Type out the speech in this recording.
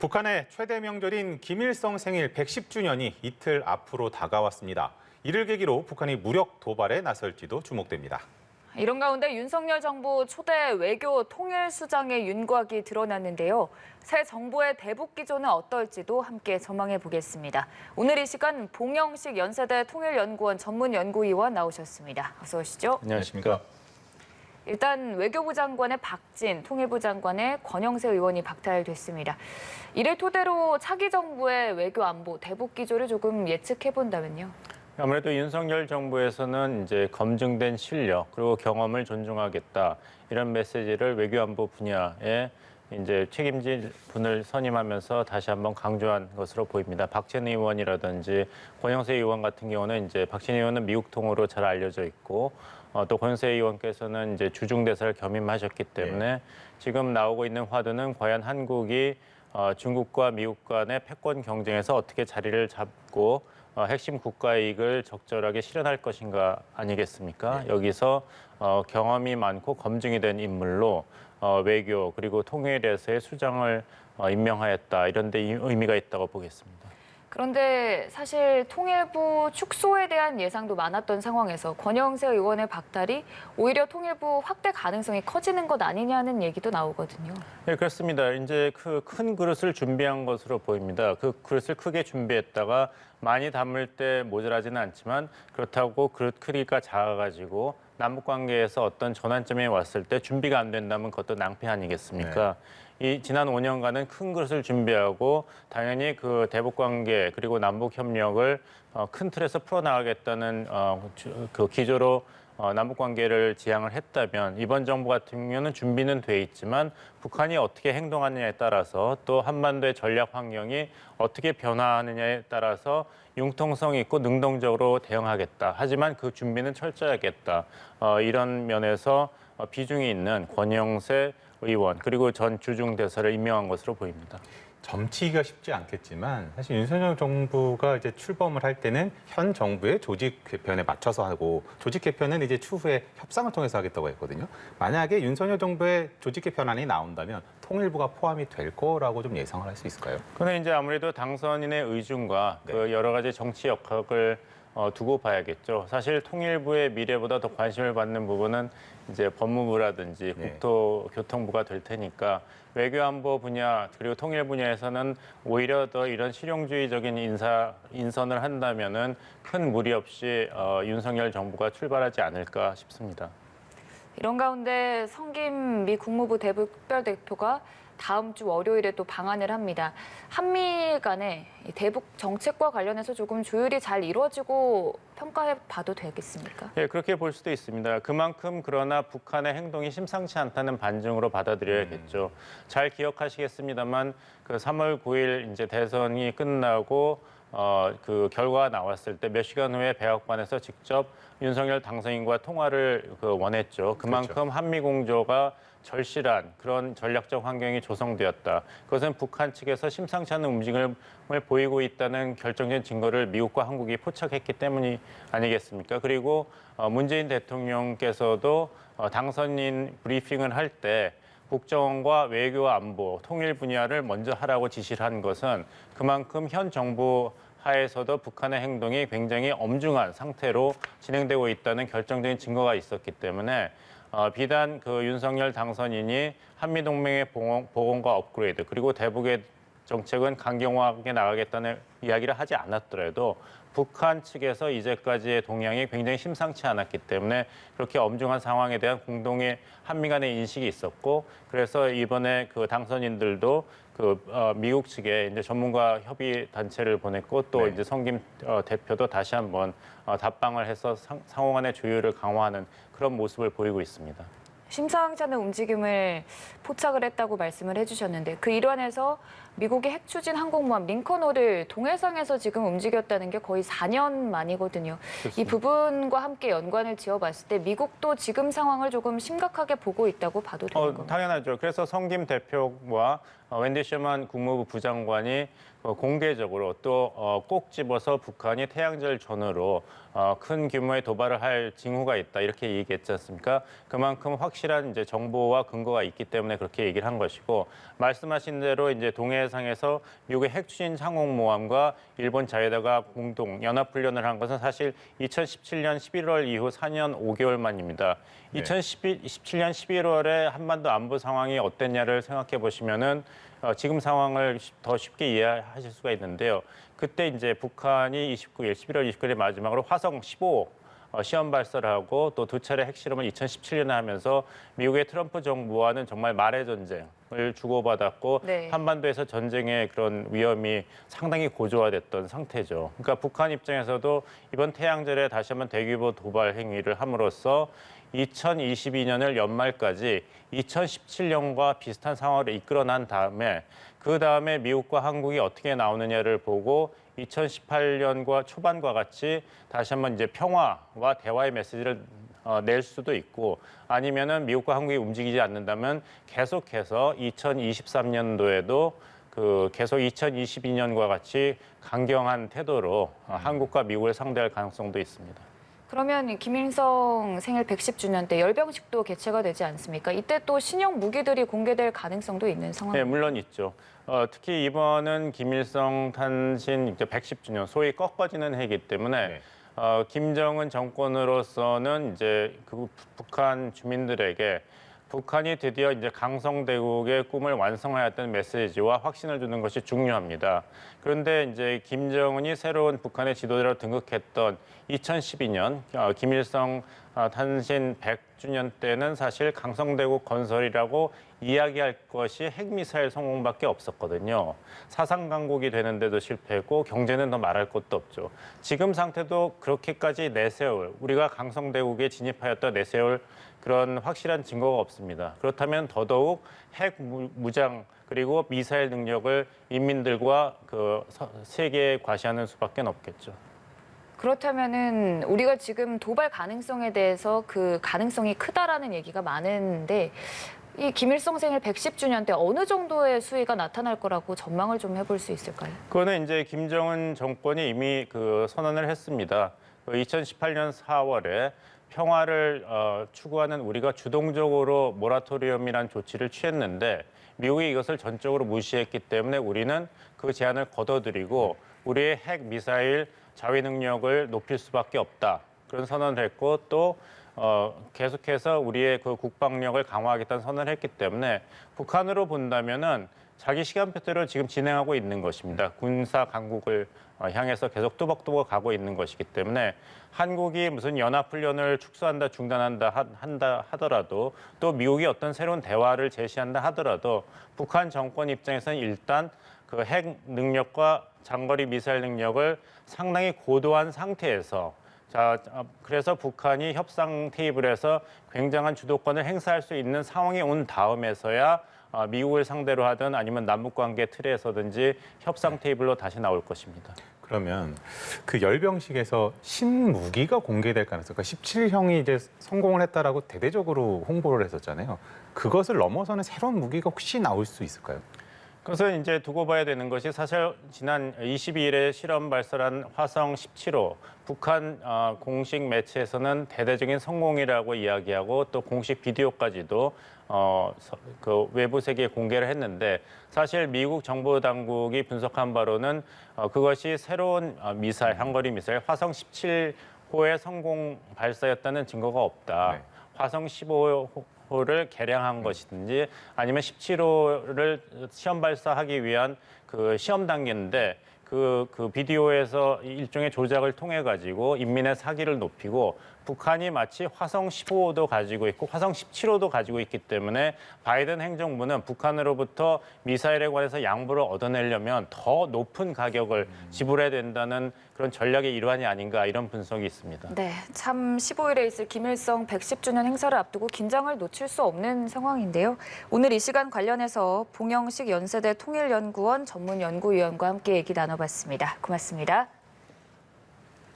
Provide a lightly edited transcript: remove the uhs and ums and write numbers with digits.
북한의 최대 명절인 김일성 생일 110주년이 이틀 앞으로 다가왔습니다. 이를 계기로 북한이 무력 도발에 나설지도 주목됩니다. 이런 가운데 윤석열 정부 초대 외교 통일수장의 윤곽이 드러났는데요. 새 정부의 대북 기조는 어떨지도 함께 전망해 보겠습니다. 오늘 이 시간 봉영식 연세대 통일연구원 전문연구위원 나오셨습니다. 어서 오시죠. 안녕하십니까. 일단 외교부 장관의 박진, 통일부 장관의 권영세 의원이 박탈됐습니다. 이를 토대로 차기 정부의 외교 안보 대북 기조를 조금 예측해 본다면요. 아무래도 윤석열 정부에서는 이제 검증된 실력 그리고 경험을 존중하겠다 이런 메시지를 외교안보 분야에 이제 책임질 분을 선임하면서 다시 한번 강조한 것으로 보입니다. 박진 의원이라든지 권영세 의원 같은 경우는 이제 박진 의원은 미국 통으로 잘 알려져 있고 또 권영세 의원께서는 이제 주중 대사를 겸임하셨기 때문에 지금 나오고 있는 화두는 과연 한국이 중국과 미국 간의 패권 경쟁에서 어떻게 자리를 잡고 핵심 국가 이익을 적절하게 실현할 것인가 아니겠습니까? 여기서 경험이 많고 검증이 된 인물로 외교 그리고 통일에서의 수장을 임명하였다. 이런 데 의미가 있다고 보겠습니다. 그런데 사실 통일부 축소에 대한 예상도 많았던 상황에서 권영세 의원의 박탈이 오히려 통일부 확대 가능성이 커지는 것 아니냐는 얘기도 나오거든요. 네, 그렇습니다. 이제 그 큰 그릇을 준비한 것으로 보입니다. 그 그릇을 크게 준비했다가 많이 담을 때 모자라지는 않지만 그렇다고 그릇 크기가 작아가지고 남북 관계에서 어떤 전환점이 왔을 때 준비가 안 된다면 그것도 낭패 아니겠습니까? 이 지난 5년간은 큰 그릇을 준비하고 당연히 그 대북 관계 그리고 남북 협력을 큰 틀에서 풀어나가겠다는 그 기조로 남북 관계를 지향을 했다면 이번 정부 같은 경우는 준비는 돼 있지만 북한이 어떻게 행동하느냐에 따라서 또 한반도의 전략 환경이 어떻게 변화하느냐에 따라서 융통성 있고 능동적으로 대응하겠다. 하지만 그 준비는 철저하겠다. 이런 면에서 비중이 있는 권영세 의원 그리고 전 주중 대사를 임명한 것으로 보입니다. 점치기가 쉽지 않겠지만 사실 윤석열 정부가 이제 출범을 할 때는 현 정부의 조직 개편에 맞춰서 하고 조직 개편은 이제 추후에 협상을 통해서 하겠다고 했거든요. 만약에 윤석열 정부의 조직 개편안이 나온다면 통일부가 포함이 될 거라고 좀 예상을 할 수 있을까요? 그런데 이제 아무래도 당선인의 의중과 그 여러 가지 정치 역학을 두고 봐야겠죠. 사실 통일부의 미래보다 더 관심을 받는 부분은 이제 법무부라든지 국토교통부가 될 테니까 외교안보 분야 그리고 통일 분야에서는 오히려 더 이런 실용주의적인 인선을 한다면은 큰 무리 없이 윤석열 정부가 출발하지 않을까 싶습니다. 이런 가운데 성김 미 국무부 특별대표가 다음 주 월요일에 또 방한을 합니다. 한미 간의 대북 정책과 관련해서 조금 조율이 잘 이루어지고 평가해 봐도 되겠습니까? 예, 그렇게 볼 수도 있습니다. 그만큼 그러나 북한의 행동이 심상치 않다는 반증으로 받아들여야겠죠. 잘 기억하시겠습니다만 그 3월 9일 이제 대선이 끝나고 그 결과가 나왔을 때 몇 시간 후에 백악관에서 직접 윤석열 당선인과 통화를 원했죠. 그만큼 그렇죠. 한미 공조가 절실한 그런 전략적 환경이 조성되었다. 그것은 북한 측에서 심상치 않은 움직임을 보이고 있다는 결정적인 증거를 미국과 한국이 포착했기 때문이 아니겠습니까? 그리고 문재인 대통령께서도 당선인 브리핑을 할 때 국정원과 외교 안보, 통일 분야를 먼저 하라고 지시를 한 것은 그만큼 현 정부 하에서도 북한의 행동이 굉장히 엄중한 상태로 진행되고 있다는 결정적인 증거가 있었기 때문에 비단 그 윤석열 당선인이 한미동맹의 복원과 업그레이드 그리고 대북의 정책은 강경하게 나가겠다는 이야기를 하지 않았더라도 북한 측에서 이제까지의 동향이 굉장히 심상치 않았기 때문에 그렇게 엄중한 상황에 대한 공동의 한미 간의 인식이 있었고 그래서 이번에 그 당선인들도 그 미국 측에 이제 전문가 협의 단체를 보냈고 또 이제 성김 대표도 다시 한번 답방을 해서 상호 간의 조율을 강화하는 그런 모습을 보이고 있습니다. 심상치 않은 움직임을 포착을 했다고 말씀을 해주셨는데 그 일환에서 미국의 핵 추진 항공모함 링컨호를 동해상에서 지금 움직였다는 게 거의 4년 만이거든요. 그렇습니다. 이 부분과 함께 연관을 지어봤을 때 미국도 지금 상황을 조금 심각하게 보고 있다고 봐도 되는 건가요? 당연하죠. 그래서 성김 대표와 웬디 셔먼 국무부 부장관이 공개적으로 또 꼭 집어서 북한이 태양절 전후로 큰 규모의 도발을 할 징후가 있다 이렇게 얘기했지 않습니까? 그만큼 확실히 확실한 이제 정보와 근거가 있기 때문에 그렇게 얘기를 한 것이고 말씀하신 대로 이제 동해상에서 미국의 핵추진 항공모함과 일본 자위대가 공동 연합훈련을 한 것은 사실 2017년 11월 이후 4년 5개월 만입니다. 네. 2017년 11월에 한반도 안보 상황이 어땠냐를 생각해 보시면은 지금 상황을 더 쉽게 이해하실 수가 있는데요. 그때 이제 북한이 11월 29일 마지막으로 화성 15 시험 발사를 하고 또 두 차례 핵실험을 2017년에 하면서 미국의 트럼프 정부와는 정말 말의 전쟁을 주고받았고 네. 한반도에서 전쟁의 그런 위험이 상당히 고조화됐던 상태죠. 그러니까 북한 입장에서도 이번 태양절에 다시 한번 대규모 도발 행위를 함으로써 2022년을 연말까지 2017년과 비슷한 상황을 이끌어난 다음에 그 다음에 미국과 한국이 어떻게 나오느냐를 보고 2018년과 초반과 같이 다시 한번 이제 평화와 대화의 메시지를 낼 수도 있고 아니면은 미국과 한국이 움직이지 않는다면 계속해서 2023년도에도 계속 2022년과 같이 강경한 태도로 한국과 미국을 상대할 가능성도 있습니다. 그러면 이 김일성 생일 110주년 때 열병식도 개최가 되지 않습니까? 이때 또 신형 무기들이 공개될 가능성도 있는 상황입니다. 네, 물론 있죠. 특히 이번은 김일성 탄신 이제 110주년, 소위 꺾어지는 해이기 때문에 네. 김정은 정권으로서는 이제 그 북한 주민들에게 북한이 드디어 이제 강성대국의 꿈을 완성하였다는 메시지와 확신을 주는 것이 중요합니다. 그런데 이제 김정은이 새로운 북한의 지도자로 등극했던 2012년 김일성 탄신 100주년 때는 사실 강성대국 건설이라고 이야기할 것이 핵미사일 성공밖에 없었거든요. 사상 강국이 되는데도 실패했고 경제는 더 말할 것도 없죠. 지금 상태도 그렇게까지 내세울 우리가 강성대국에 진입하였다 내세울 그런 확실한 증거가 없습니다. 그렇다면 더더욱 핵 무장 그리고 미사일 능력을 인민들과 세계에 과시하는 수밖에 없겠죠. 그렇다면은 우리가 지금 도발 가능성에 대해서 그 가능성이 크다라는 얘기가 많은데 이 김일성 생일 110주년 때 어느 정도의 수위가 나타날 거라고 전망을 좀 해볼 수 있을까요? 그거는 이제 김정은 정권이 이미 선언을 했습니다. 2018년 4월에 평화를 추구하는 우리가 주동적으로 모라토리엄이라는 조치를 취했는데 미국이 이것을 전적으로 무시했기 때문에 우리는 그 제안을 거둬들이고 우리의 핵 미사일 자위 능력을 높일 수밖에 없다. 그런 선언을 했고 또 계속해서 우리의 그 국방력을 강화하겠다는 선언을 했기 때문에 북한으로 본다면은 자기 시간표대로 지금 진행하고 있는 것입니다. 군사 강국을 향해서 계속 뚜벅뚜벅 가고 있는 것이기 때문에 한국이 무슨 연합훈련을 축소한다, 중단한다 하더라도 또 미국이 어떤 새로운 대화를 제시한다 하더라도 북한 정권 입장에서는 일단 그 핵 능력과 장거리 미사일 능력을 상당히 고도한 상태에서 그래서 북한이 협상 테이블에서 굉장한 주도권을 행사할 수 있는 상황이 온 다음에서야 미국을 상대로 하든 아니면 남북관계 틀에서든지 협상 테이블로 다시 나올 것입니다. 그러면 그 열병식에서 신무기가 공개될 가능성, 그러니까 17형이 이제 성공을 했다라고 대대적으로 홍보를 했었잖아요. 그것을 넘어서는 새로운 무기가 혹시 나올 수 있을까요? 그래서 이제 두고 봐야 되는 것이 사실 지난 22일에 실험 발사한 화성 17호 북한 공식 매체에서는 대대적인 성공이라고 이야기하고 또 공식 비디오까지도 그 외부 세계에 공개를 했는데 사실 미국 정보 당국이 분석한 바로는 그것이 새로운 미사일, 한거리 미사일 화성 17호의 성공 발사였다는 증거가 없다. 네. 화성 15호를 개량한 것이든지 아니면 17호를 시험 발사하기 위한 그 시험 단계인데 그 비디오에서 일종의 조작을 통해 가지고 인민의 사기를 높이고 북한이 마치 화성 15호도 가지고 있고 화성 17호도 가지고 있기 때문에 바이든 행정부는 북한으로부터 미사일에 관해서 양보를 얻어내려면 더 높은 가격을 지불해야 된다는 그런 전략의 일환이 아닌가 이런 분석이 있습니다. 네, 참 15일에 있을 김일성 110주년 행사를 앞두고 긴장을 놓칠 수 없는 상황인데요. 오늘 이 시간 관련해서 봉영식 연세대 통일연구원 전문연구위원과 함께 얘기 나눠봤습니다. 고맙습니다.